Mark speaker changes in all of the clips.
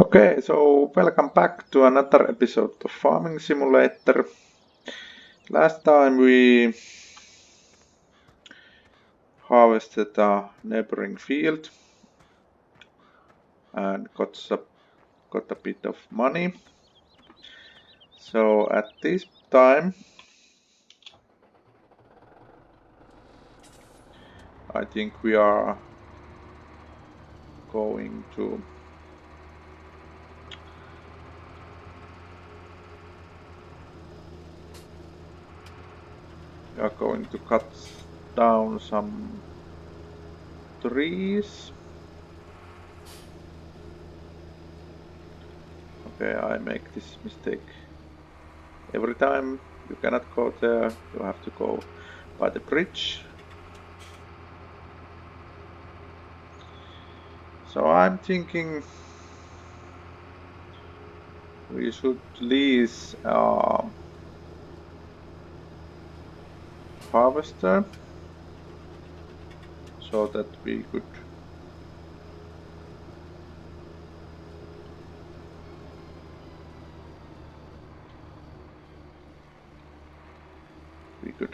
Speaker 1: Okay, so welcome back to another episode of Farming Simulator. Last time we harvested a neighboring field and got a bit of money. So at this time, I think we are going to cut down some trees. Okay, I make this mistake every time. You cannot go there, you have to go by the bridge. So I'm thinking we should lease a harvester so that we could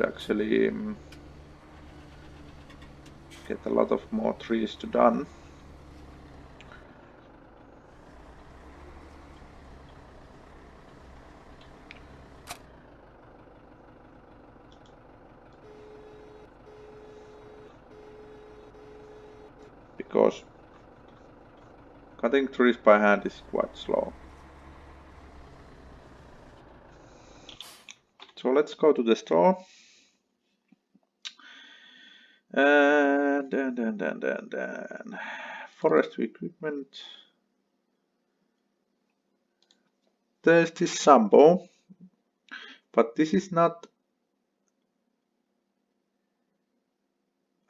Speaker 1: actually get a lot of more trees to done. Because cutting trees by hand is quite slow. So let's go to the store. And forestry equipment. There's this Sampo, but this is not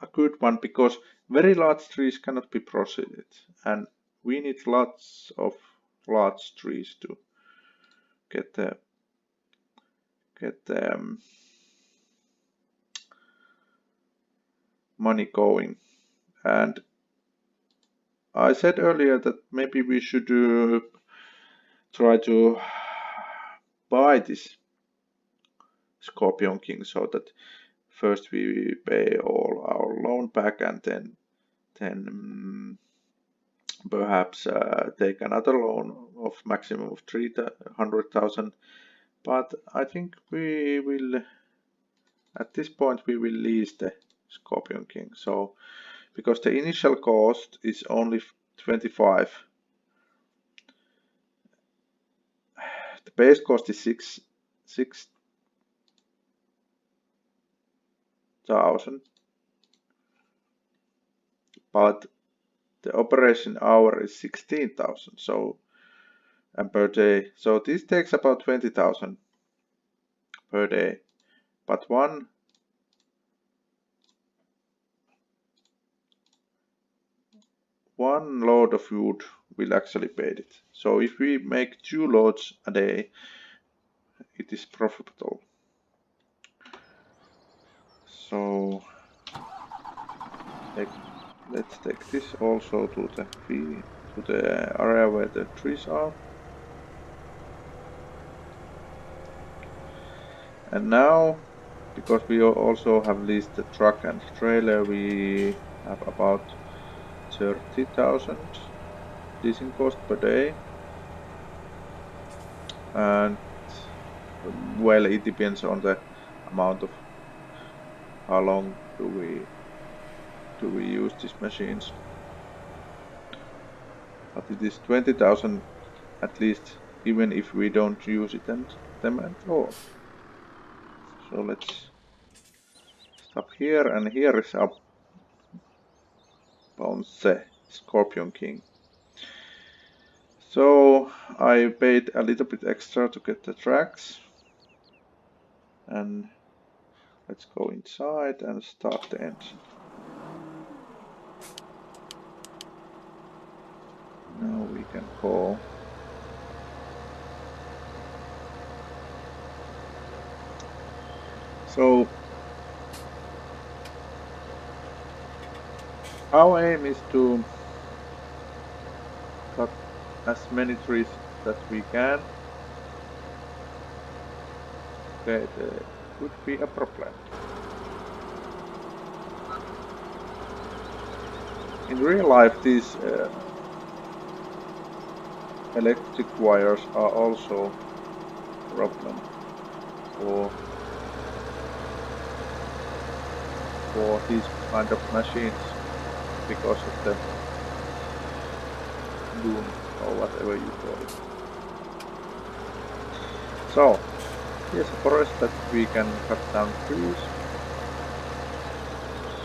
Speaker 1: a good one because very large trees cannot be proceeded, and we need lots of large trees to get the money going. And I said earlier that maybe we should try to buy this Scorpion King so that first we pay all our loan back and then perhaps take another loan of maximum of 300,000. But I think we will, at this point, we will lease the Scorpion King. So because the initial cost is only 25. The base cost is 6,000, but the operation hour is 16,000. So and per day. So this takes about 20,000 per day. But one load of wood will actually pay it. So if we make 2 loads a day, it is profitable. So let's take this also to the area where the trees are. And now, because we also have leased the truck and trailer, we have about 30,000 leasing cost per day. And well, it depends on the amount of how long do we use these machines. But it is 20,000 at least, even if we don't use them at all. So let's stop here, and here is our Bounce Scorpion King. So I paid a little bit extra to get the tracks, and let's go inside and start the engine. Now we can go. So our aim is to cut as many trees that we can, there could be a problem. In real life, these electric wires are also a problem for these kind of machines because of the boom or whatever you call it. So here's a forest that we can cut down trees.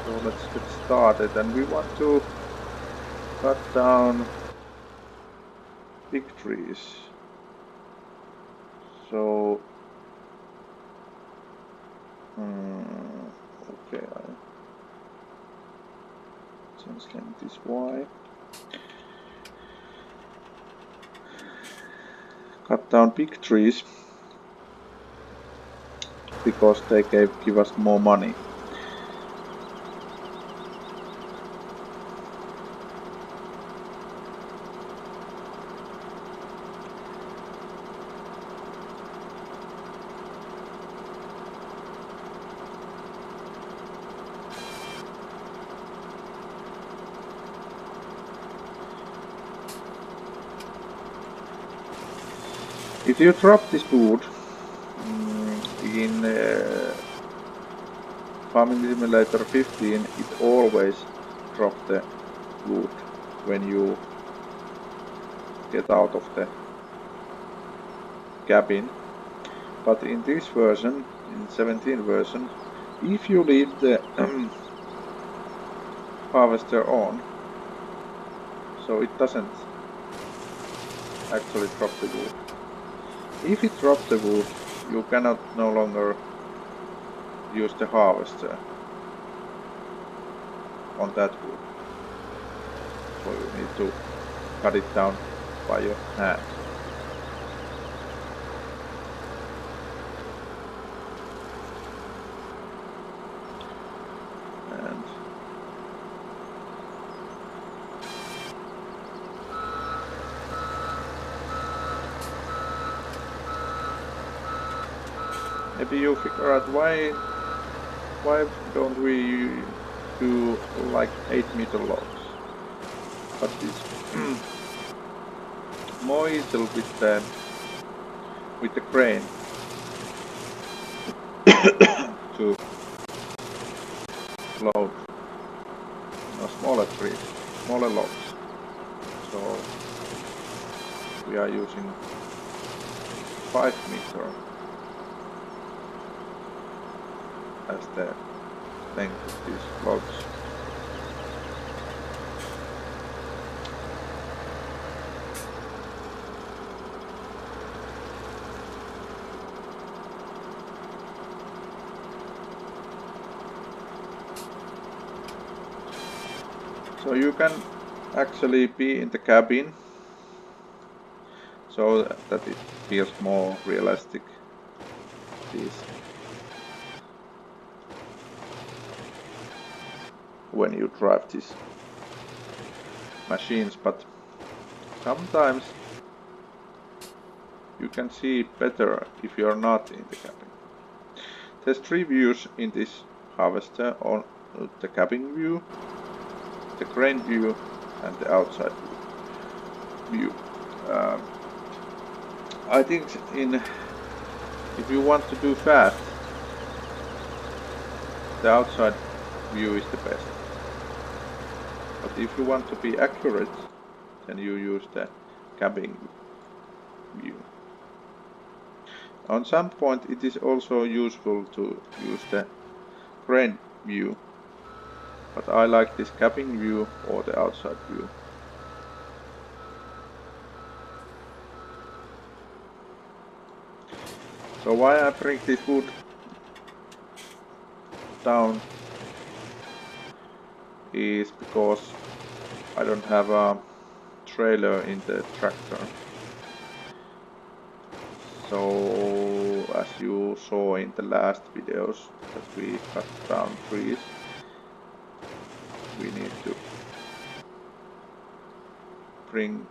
Speaker 1: So let's get started, and we want to cut down big trees. So okay, I change this Y. Cut down big trees because they give us more money. If you drop this wood in Farming Simulator 15, it always drops the wood when you get out of the cabin. But in this version, in 17 version, if you leave the harvester on, so it doesn't actually drop the wood. If it drops the wood, you cannot no longer use the harvester on that wood. So you need to cut it down by your hand. And maybe you figure out why don't we do like 8-meter logs? But it's more easy with the crane to load smaller trees, smaller logs. So we are using 5-meter as the length of these logs. So you can actually be in the cabin so that it feels more realistic. When you drive these machines, but sometimes you can see better if you are not in the cabin. There's 3 views in this harvester: on the cabin view, the crane view, and the outside view. I think if you want to do fast, the outside view is the best. But if you want to be accurate, then you use the cabin view. On some point it is also useful to use the crane view, but I like this cabin view or the outside view. So why I bring this wood down is because I don't have a trailer in the tractor. So as you saw in the last videos that we cut down trees, we need to bring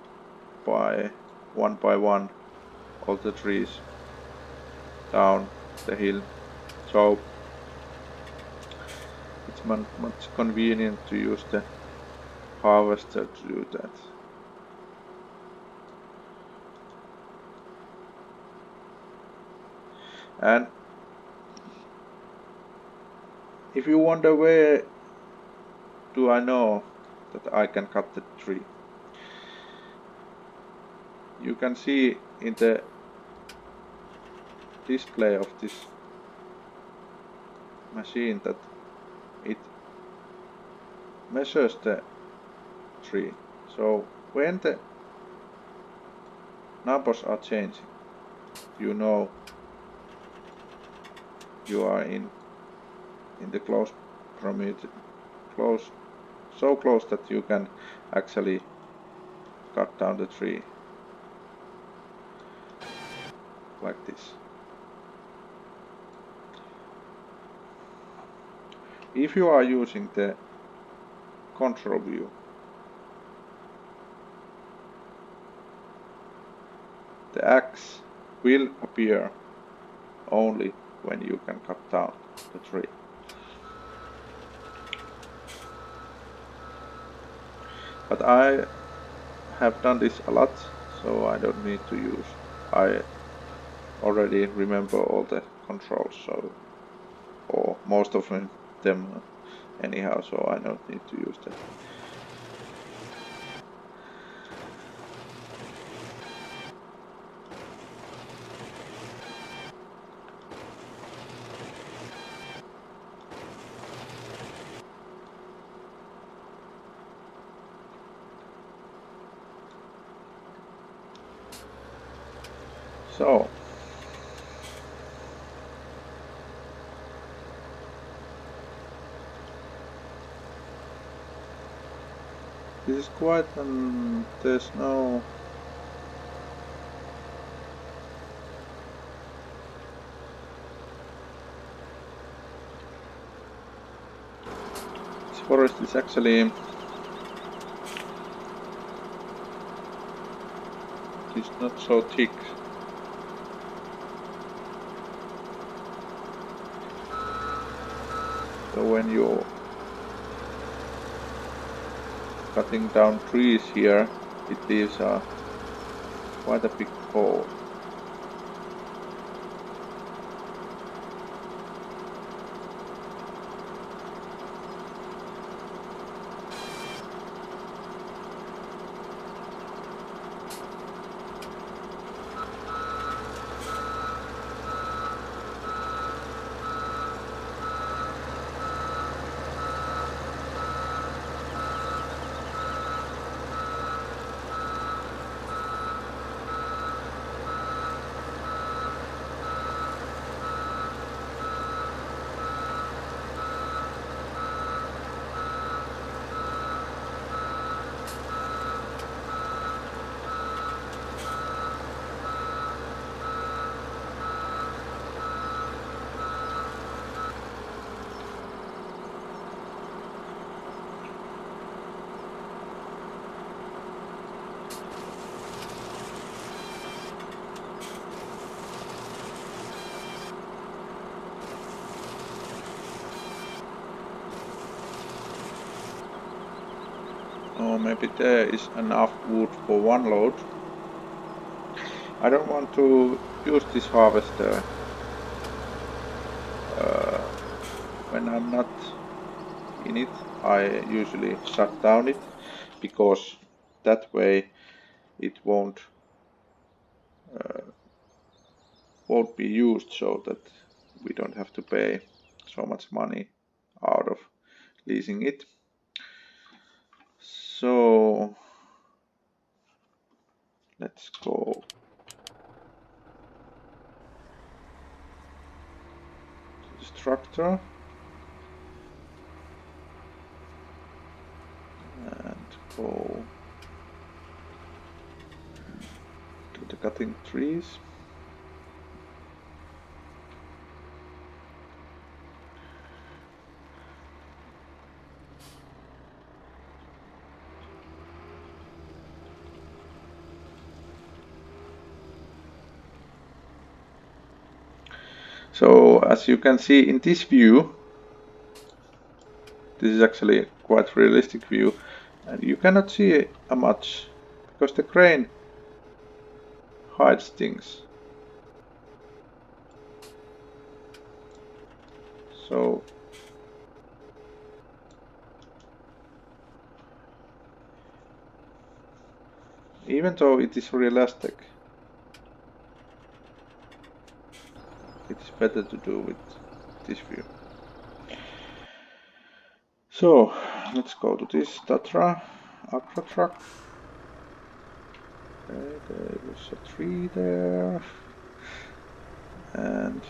Speaker 1: by one all the trees down the hill. So it's much convenient to use the harvester to do that. And if you wonder where do I know that I can cut the tree, you can see in the display of this machine that it measures the tree. So when the numbers are changing, you know you are in the close proximity, so close that you can actually cut down the tree like this. If you are using the control view, the axe will appear only when you can cut down the tree. But I have done this a lot, so I don't need to use. I already remember all the controls, so or most of them anyhow, so I don't need to use that. So this is quite there's no this forest is actually it's not so thick. So when you cutting down trees here, it leaves quite a big hole. Or maybe there is enough wood for one load. I don't want to use this harvester when I'm not in it. I usually shut down it because that way it won't be used, so that we don't have to pay so much money out of leasing it. So let's go to the structure and go to the cutting trees. So as you can see in this view, this is actually quite realistic view, and you cannot see much because the crane hides things. So even though it is realistic, it is better to do with this view. So let's go to this Tatra Agro truck. Okay, there was a tree there, and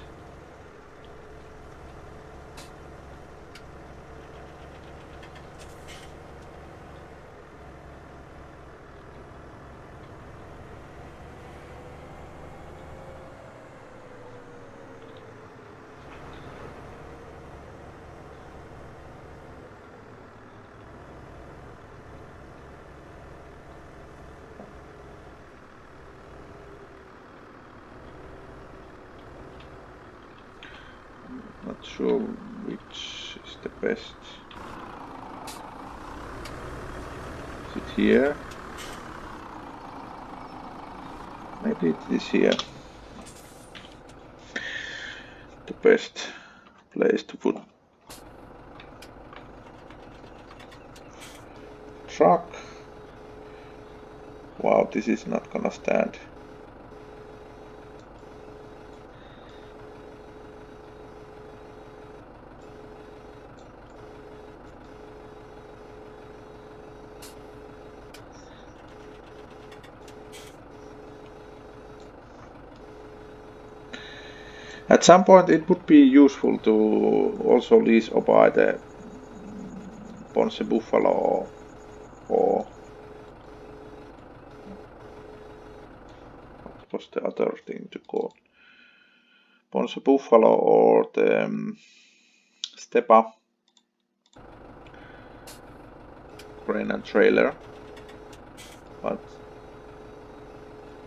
Speaker 1: not sure which is the best. Is it here? Maybe it is here. The best place to put truck. Wow, this is not gonna stand. At some point it would be useful to also lease or buy the Ponce Buffalo or what was the other thing to call? Ponce Buffalo or the Stepa crane and trailer. But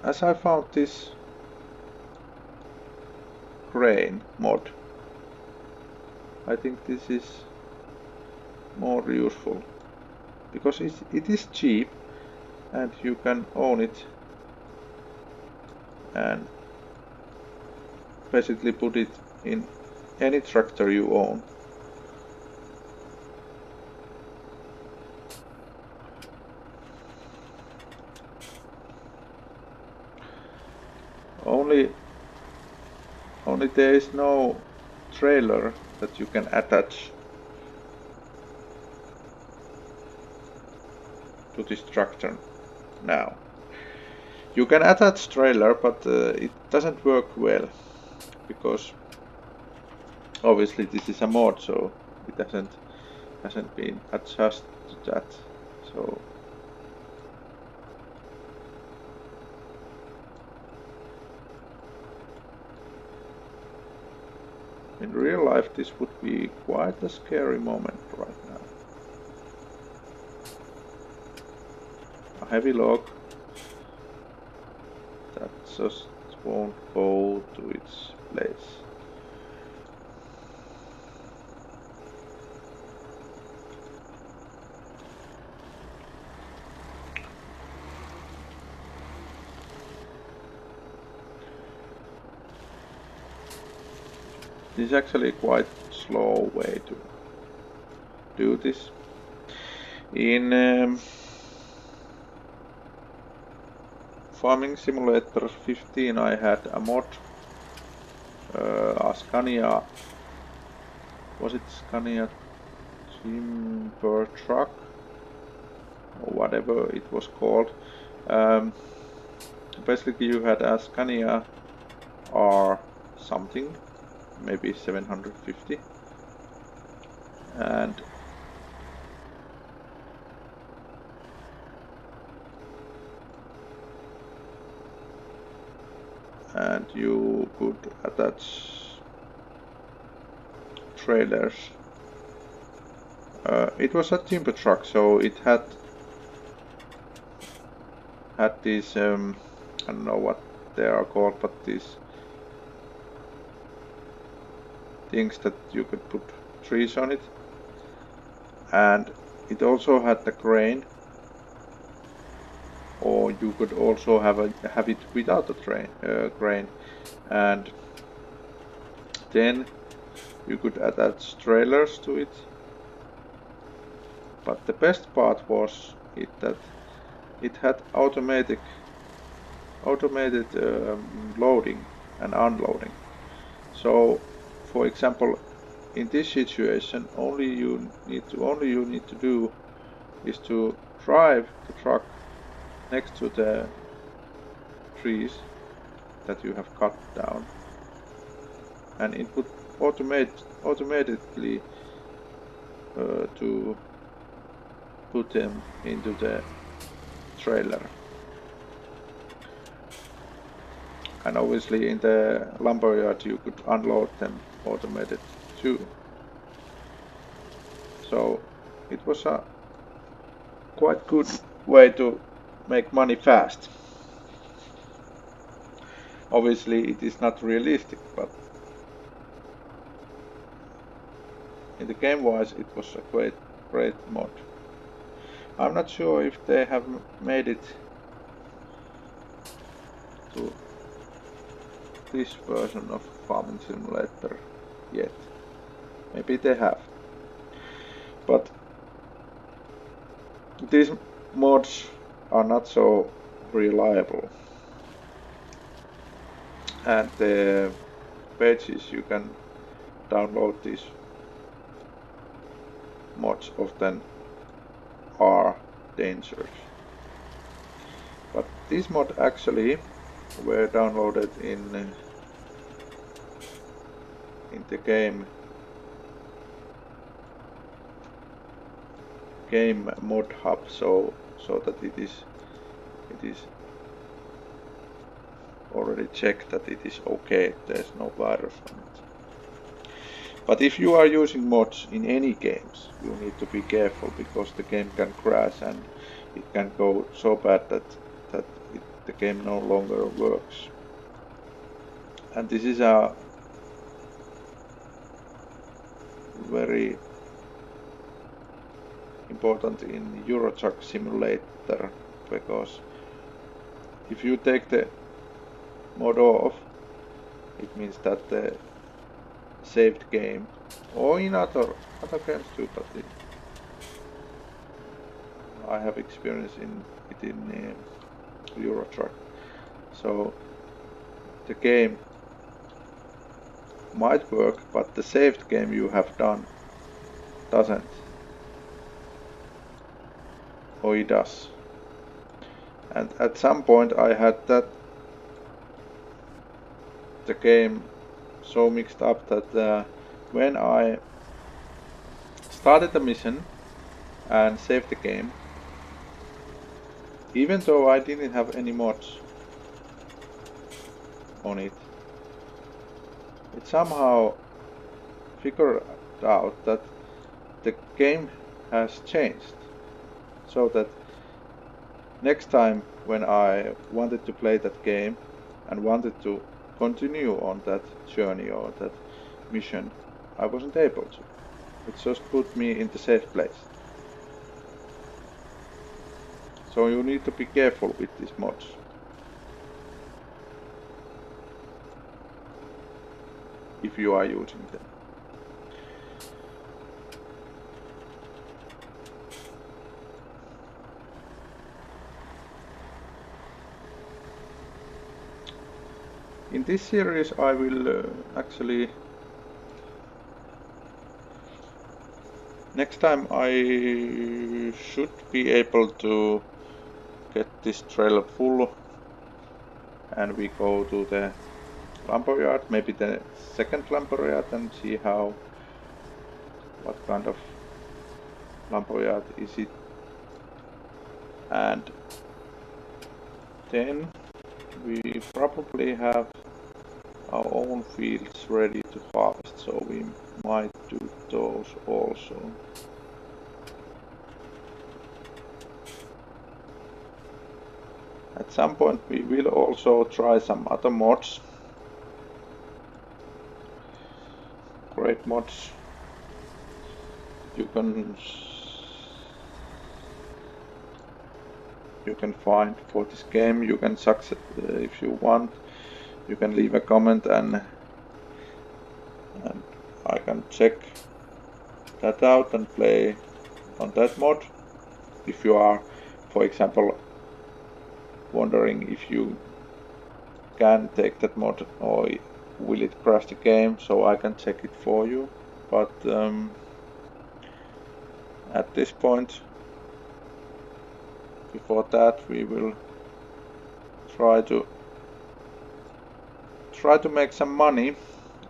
Speaker 1: as I found this crane mod, I think this is more useful because it is cheap and you can own it and basically put it in any tractor you own. Only there is no trailer that you can attach to this tractor now. You can attach trailer, but it doesn't work well because obviously this is a mod, so it hasn't been adjusted to that. So in real life this would be quite a scary moment right now. A heavy log that just won't go to its place. This is actually quite slow way to do this. In Farming Simulator 15 I had a mod, a Scania, was it Scania Timber truck or whatever it was called. Basically you had a Scania R something, maybe 750, and you could attach trailers. It was a timber truck, so it had these I don't know what they are called, but these things that you could put trees on it, and it also had the grain, or you could also have it without the grain, and then you could attach trailers to it. But the best part was that it had automated loading and unloading. So, for example, in this situation, only you need to do is to drive the truck next to the trees that you have cut down, and it would automatically to put them into the trailer. And obviously in the lumberyard you could unload them automated too. So it was a quite good way to make money fast. Obviously it is not realistic, but in the game wise it was a great mod. I'm not sure if they have made it to this version of Farming Simulator yet. Maybe they have. But these mods are not so reliable. And the pages you can download these mods often are dangerous. But this mod actually were downloaded in the game mod hub, so that it is already checked that it is okay, there's no virus on it. But if you are using mods in any games, you need to be careful, because the game can crash and it can go so bad that the game no longer works. And this is a very important in Euro Truck Simulator, because if you take the mod off, it means that the saved game, or in other games too, but I have experience in Euro Truck, so the game might work, but the saved game you have done doesn't, or it does. And at some point I had that the game so mixed up that when I started the mission and saved the game, even though I didn't have any mods on it, it somehow figured out that the game has changed, so that next time when I wanted to play that game and wanted to continue on that journey or that mission, I wasn't able to. It just put me in the safe place. So you need to be careful with these mods. If you are using them. In this series I will actually, next time I should be able to get this trailer full and we go to the lumberyard, maybe the second lumberyard, and see what kind of lumberyard is it, and then we probably have our own fields ready to harvest, so we might do those also. At some point we will also try some other mods. great mods you can find for this game. You can succeed if you want. You can leave a comment and I can check that out and play on that mod. If you are, for example, wondering if you can take that mod or will it crash the game, so I can check it for you. But at this point, before that, we will try to make some money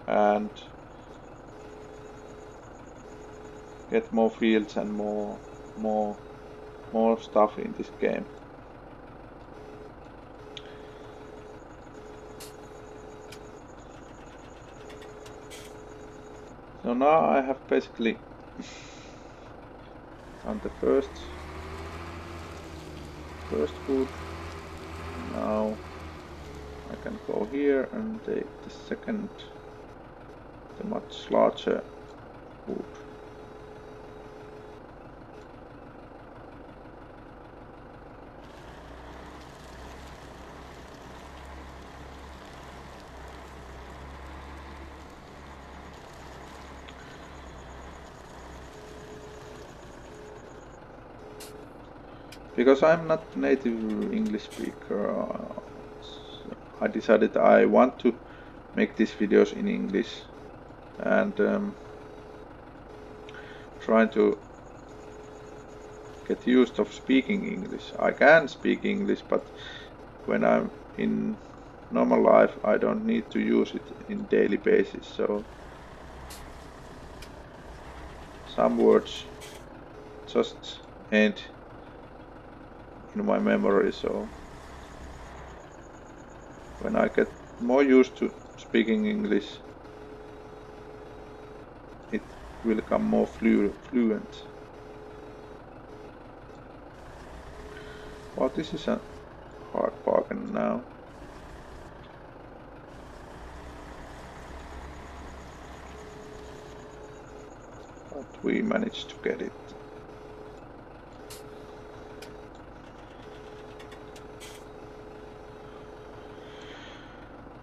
Speaker 1: and get more fields and more stuff in this game. So now I have basically done the first food. Now I can go here and take the second, the much larger wood. Because I'm not native English speaker, I decided I want to make these videos in English and trying to get used of speaking English. I can speak English, but when I'm in normal life I don't need to use it in daily basis, so some words just ain't in my memory, so when I get more used to speaking English it will become more fluent. Well, this is a hard bargain now. But we managed to get it.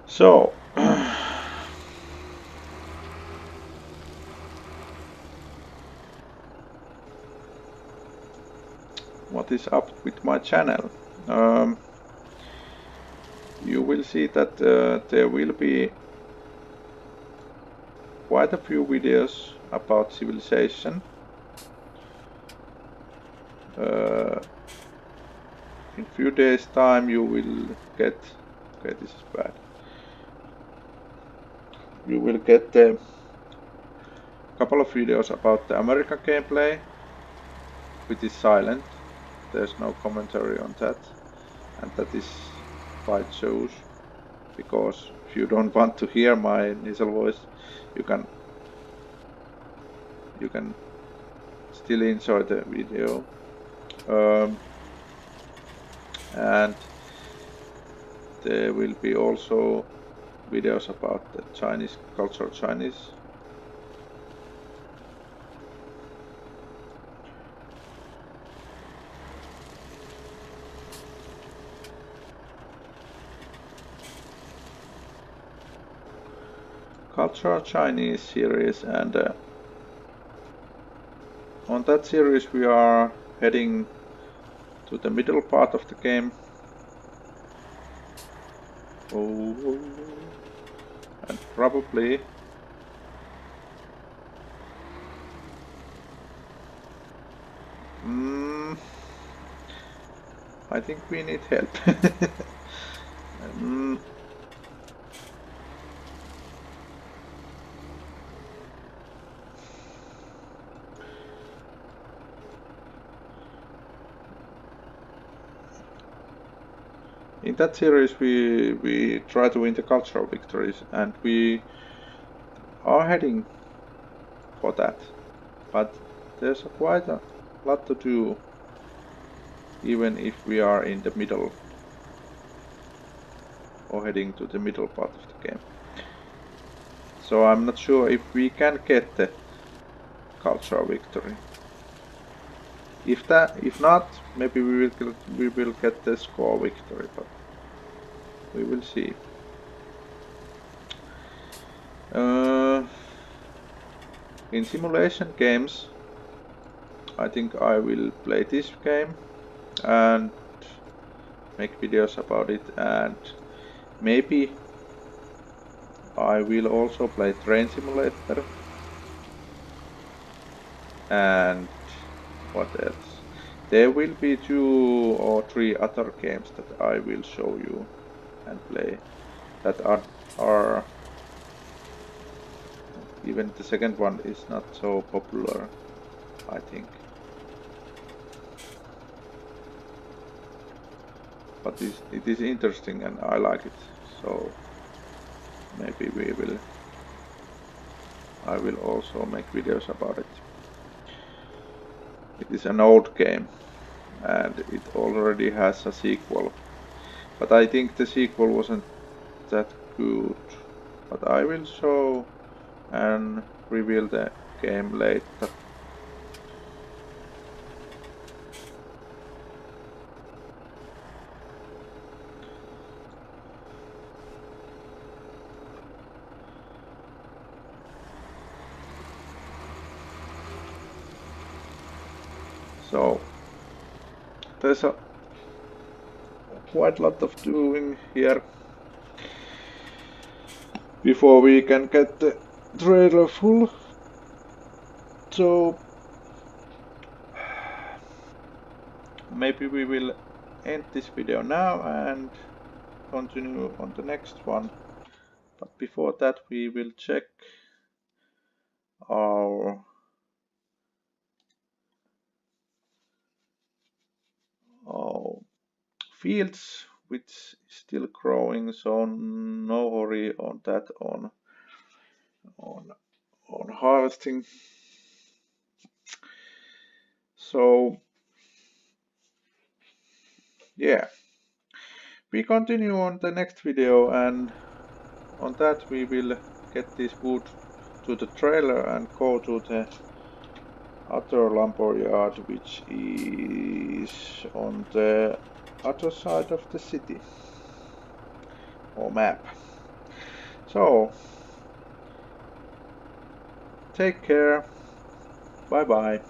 Speaker 1: So what is up with my channel? You will see that there will be quite a few videos about Civilization. In few days time you will get, okay, this is bad. You will get a couple of videos about the American gameplay, which is silent. There's no commentary on that, and that is by choice, because if you don't want to hear my nasal voice, you can still enjoy the video. And there will be also videos about the Chinese culture, Chinese. Cultural Chinese series, and on that series we are heading to the middle part of the game. Oh, and probably I think we need help. In that series we try to win the cultural victories, and we are heading for that, but there's quite a lot to do even if we are in the middle or heading to the middle part of the game. So I'm not sure if we can get the cultural victory. If not, maybe we will get the score victory, but we will see. In simulation games, I think I will play this game and make videos about it, and maybe I will also play Train Simulator. And what else? There will be 2 or 3 other games that I will show you and play that are even the second one is not so popular, I think. But it is interesting and I like it, so maybe I will also make videos about it. It is an old game and it already has a sequel, but I think the sequel wasn't that good. But I will show and reveal the game later. So there's a quite lot of doing here before we can get the trailer full. So maybe we will end this video now and continue on the next one. But before that we will check our fields, which is still growing, so no hurry on that on harvesting. So yeah, we continue on the next video, and on that we will get this wood to the trailer and go to the other lumber yard, which is on the other side of the city or map. So take care, bye bye.